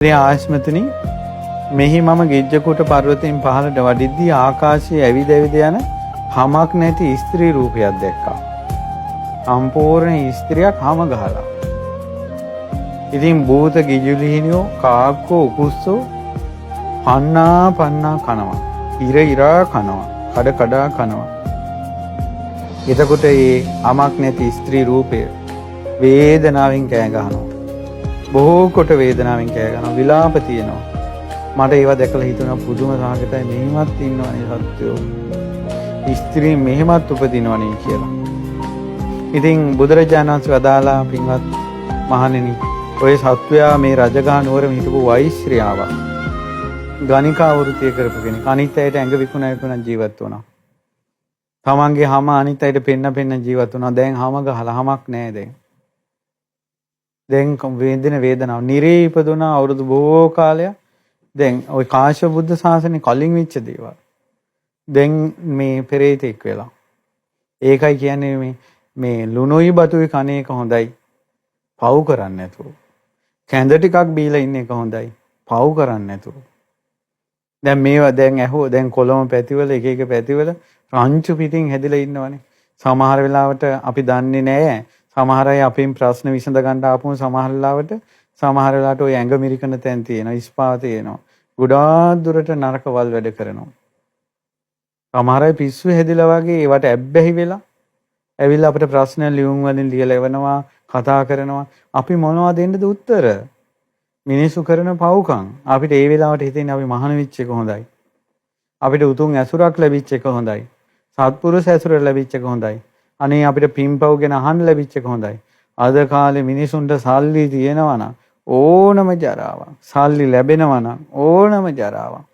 ඉතින් ආශ්මතුනි මෙහි මම ගිජ්ජකූට පර්වතයෙන් පහළට වඩිද්දී ආකාශයේ ඇවිද ඇවිද යන හමක් නැති ස්ත්‍රී රූපයක් දැක්කා. සම්පූර්ණ ස්ත්‍රියක් හම ගහලා. ඉතින් භූත ගිජුලිහිනියෝ කාක්කෝ උකුස්සෝ පන්නා කනවා. ඉරා කනවා. කඩ කඩා කනවා. එතකොට මේ හමක් නැති ස්ත්‍රී රූපය වේදනාවෙන් කෑ ගහනවා. බොහෝ කොට වේදනාවෙන් කෑ ගහනවා. විලාප තියෙනවා. මට ඒවා දැකලා හිතුණා පුදුම සාගතයි මෙහිමත් ඉන්නවනේ සත්‍යෝ. ස්ත්‍රී මෙහෙමත් උපදිනවනේ කියලා. ඉතින් බුදුරජාණන් වහන්සේ වදාලා පින්වත් මහණෙනි ඔය සත්වයා මේ රජගහ නුවර හිටපු වෛශ්‍යාවක්. ගණිකා වෘත්තිය කරපු කෙනෙක්. අනිත් අයට ඇඟ විකුණන ජීවත් වුණා. තමන්ගේ හැම අනිත් අයට පෙන්න ජීවත් වුණා. දැන් හැම ගහලා හැමක් නැහැ දැන්. දැන් වේදනාව නිරේ ඉපදුනා අවුරුදු බොහෝ කාලයක්. දැන් ওই කාශ්‍යප බුද්ධ ශාසනය කලින් වෙච්ච දේවල්. දැන් මේ පෙරේතෙක් වෙලා. ඒකයි කියන්නේ මේ ලුණුයි බතුයි කන එක හොඳයි. පව් කරන්නේ නැතුව. කැඳ ටිකක් බීලා ඉන්න එක හොඳයි. පව් කරන්නේ නැතුව. දැන් මේවා දැන් දැන් කොළම පැතිවල එක එක පැතිවල රංචු පිටින් හැදිලා ඉන්නවනේ. සමහර වෙලාවට අපි දන්නේ නැහැ. සමහර අය අපෙන් ප්‍රශ්න විසඳ ගන්න ආපුම සමහර වෙලාවට ඔය ඇඟ මිරිකන තැන් තියෙනවා, ඉස්පා තියෙනවා. ගොඩාක් දුරට නරකවල් වැඩ කරනවා. සමහර අය පිස්සු හැදිලා වගේ ඒවට ඇබ්බැහි වෙලා ඇවිල්ලා අපිට ප්‍රශ්න ලියුම් වලින් ලියලා එවනවා, කතා කරනවා. අපි මොනවද දෙන්නද උත්තර? මිනිස්සු කරන පව්කම්. අපිට ඒ වෙලාවට හිතෙන්නේ අපි මහාන වෙච්ච එක හොඳයි. අපිට උතුම් ඇසුරක් ලැබිච්ච එක හොඳයි. සත්පුරුෂ ඇසුර ලැබිච්ච එක හොඳයි. අනේ අපිට පින්පව් ගැන අහන්න ලැබිච්ච එක හොඳයි. අද කාලේ මිනිසුන්ට සල්ලි තියෙනවා නම් ඕනම ජරාවක්. සල්ලි ලැබෙනවා නම් ඕනම ජරාවක්.